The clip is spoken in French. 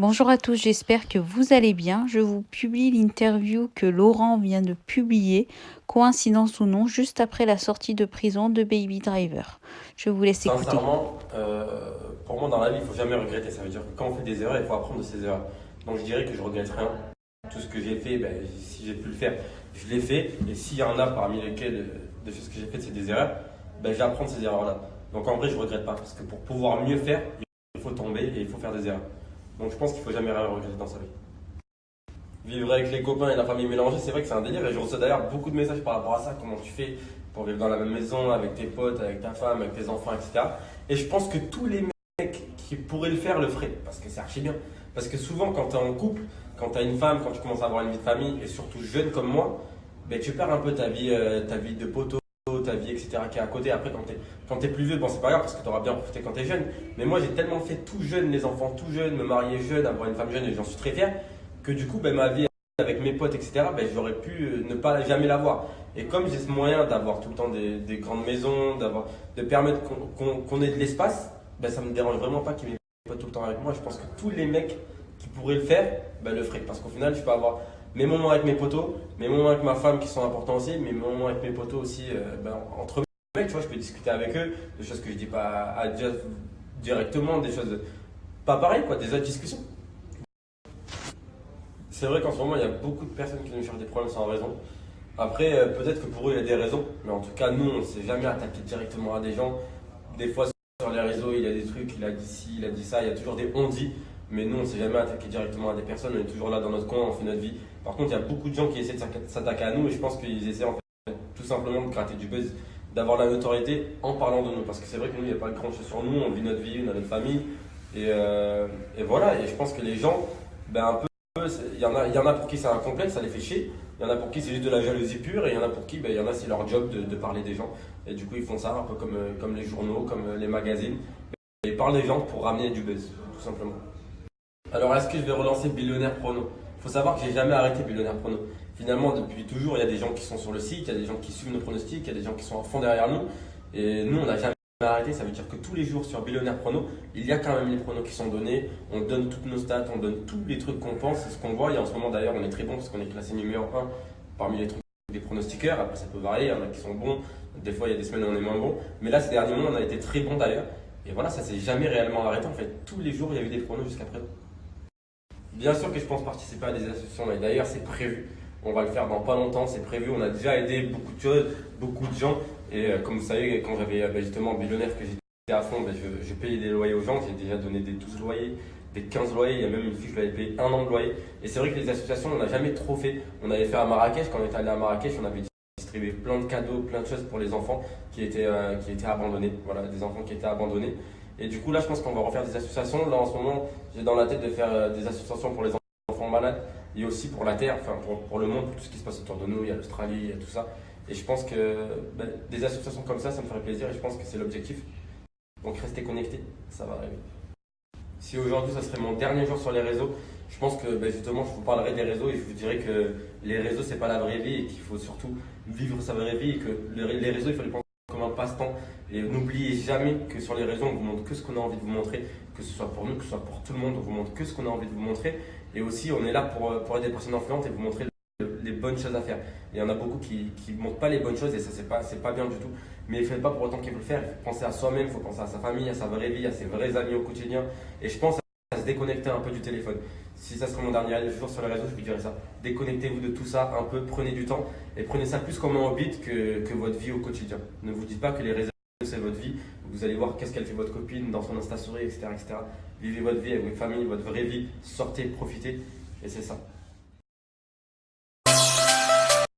Bonjour à tous, j'espère que vous allez bien. Je vous publie l'interview que Laurent vient de publier, coïncidence ou non, juste après la sortie de prison de Baby Driver. Je vous laisse écouter. Sincèrement, pour moi dans la vie, il faut jamais regretter. Ça veut dire que quand on fait des erreurs, il faut apprendre de ses erreurs. Donc je dirais que je regrette rien. Tout ce que j'ai fait, ben, si j'ai pu le faire, je l'ai fait. Et s'il y en a parmi lesquelles de choses que j'ai faites, c'est des erreurs, ben, je vais apprendre ces erreurs-là. Donc en vrai, je regrette pas. Parce que pour pouvoir mieux faire, il faut tomber et il faut faire des erreurs. Donc je pense qu'il faut jamais rien regretter dans sa vie. Vivre avec les copains et la famille mélangée, c'est vrai que c'est un délire. Et je reçois d'ailleurs beaucoup de messages par rapport à ça. Comment tu fais pour vivre dans la même maison, avec tes potes, avec ta femme, avec tes enfants, etc. Et je pense que tous les mecs qui pourraient le faire le feraient. Parce que c'est archi bien. Parce que souvent, quand tu es en couple, quand tu as une femme, quand tu commences à avoir une vie de famille, et surtout jeune comme moi, ben, tu perds un peu ta vie de poteau, ta vie, etc. qui est à côté. Après, quand t'es plus vieux, bon, c'est pas grave parce que tu auras bien profité quand tu es jeune. Mais moi, j'ai tellement fait tout jeune, les enfants tout jeunes, me marier jeune, avoir une femme jeune, et j'en suis très fier que du coup, ben, ma vie avec mes potes, etc., ben, j'aurais pu ne pas jamais l'avoir. Et comme j'ai ce moyen d'avoir tout le temps des grandes maisons, de permettre qu'on ait de l'espace, ben, ça me dérange vraiment pas qu'il y ait mes potes tout le temps avec moi. Je pense que tous les mecs qui pourraient le faire, ben, le feraient. Parce qu'au final, je peux avoir mes moments avec mes potos, mes moments avec ma femme qui sont importants aussi, mes moments avec mes potos aussi, ben, entre mecs, tu vois, je peux discuter avec eux, des choses que je dis pas à Jeff directement, des choses pas pareilles, quoi, des autres discussions. C'est vrai qu'en ce moment, il y a beaucoup de personnes qui nous cherchent des problèmes sans raison. Après, peut-être que pour eux, il y a des raisons, mais en tout cas, nous, on ne s'est jamais attaqué directement à des gens. Des fois, sur les réseaux, il y a des trucs, il a dit ci, il a dit ça, il y a toujours des on-dit, mais nous, on ne s'est jamais attaqué directement à des personnes, on est toujours là dans notre coin, on fait notre vie. Par contre, il y a beaucoup de gens qui essaient de s'attaquer à nous, et je pense qu'ils essaient en fait tout simplement de gratter du buzz, d'avoir la notoriété en parlant de nous. Parce que c'est vrai que nous, il n'y a pas grand chose sur nous, on vit notre vie, on a notre famille, et voilà, et je pense que les gens, ben, un peu, il y en a pour qui c'est un complexe, ça les fait chier. Il y en a pour qui c'est juste de la jalousie pure. Et il y en a pour qui, ben, il y en a, c'est leur job de parler des gens. Et du coup, ils font ça un peu comme les journaux, comme les magazines. Ils parlent des gens pour ramener du buzz, tout simplement. Alors, est-ce que je vais relancer Billionnaire Prono? Il faut savoir que j'ai jamais arrêté Billionnaire Prono. Finalement, depuis toujours, il y a des gens qui sont sur le site, il y a des gens qui suivent nos pronostics, il y a des gens qui sont à fond derrière nous. Et nous, on n'a jamais arrêté. Ça veut dire que tous les jours sur Billionnaire Prono, il y a quand même les pronos qui sont donnés. On donne toutes nos stats, on donne tous les trucs qu'on pense, c'est ce qu'on voit. Et en ce moment, d'ailleurs, on est très bon parce qu'on est classé numéro 1 parmi les trucs des pronostiqueurs. Après, ça peut varier, il y en a qui sont bons. Des fois, il y a des semaines où on est moins bon. Mais là, ces derniers mois, on a été très bon d'ailleurs. Et voilà, ça s'est jamais réellement arrêté. En fait, tous les jours, il y a eu des pronos jusqu'à présent. Bien sûr que je pense participer à des associations et d'ailleurs c'est prévu. On va le faire dans pas longtemps, c'est prévu. On a déjà aidé beaucoup de choses, beaucoup de gens. Et comme vous savez, quand j'avais justement Billionnaire que j'étais à fond, je payais des loyers aux gens. J'ai déjà donné des 12 loyers, des 15 loyers. Il y a même une fille, je lui avais payé un an de loyer. Et c'est vrai que les associations, on n'a jamais trop fait. On avait fait à Marrakech, quand on était allé à Marrakech, on avait distribué plein de cadeaux, plein de choses pour les enfants qui étaient abandonnés. Voilà, des enfants qui étaient abandonnés. Et du coup, là, je pense qu'on va refaire des associations. Là, en ce moment, j'ai dans la tête de faire des associations pour les enfants malades et aussi pour la Terre, enfin pour le monde, pour tout ce qui se passe autour de nous. Il y a l'Australie, il y a tout ça. Et je pense que des associations comme ça me ferait plaisir et je pense que c'est l'objectif. Donc, restez connectés, ça va arriver. Si aujourd'hui, ça serait mon dernier jour sur les réseaux, je pense que justement, je vous parlerai des réseaux et je vous dirai que les réseaux, c'est pas la vraie vie et qu'il faut surtout vivre sa vraie vie et que les réseaux, il faut les prendre comme un passe-temps. Et n'oubliez jamais que sur les réseaux, on vous montre que ce qu'on a envie de vous montrer, que ce soit pour nous, que ce soit pour tout le monde, on vous montre que ce qu'on a envie de vous montrer. Et aussi, on est là pour être des personnes influentes et vous montrer les bonnes choses à faire. Et il y en a beaucoup qui ne montrent pas les bonnes choses et ça, c'est pas bien du tout. Mais il ne faut pas pour autant qu'il faut le faire. Il faut penser à soi-même, il faut penser à sa famille, à sa vraie vie, à ses vrais amis au quotidien. Et je pense à se déconnecter un peu du téléphone. Si ça serait mon dernier jour sur les réseaux, je vous dirais ça. Déconnectez-vous de tout ça un peu, prenez du temps et prenez ça plus comme un hobby que votre vie au quotidien. Ne vous dites pas que les réseaux c'est votre vie. Vous allez voir qu'est-ce qu'elle fait votre copine dans son Insta Story, etc., etc. Vivez votre vie avec votre famille, votre vraie vie, sortez, profitez et c'est ça.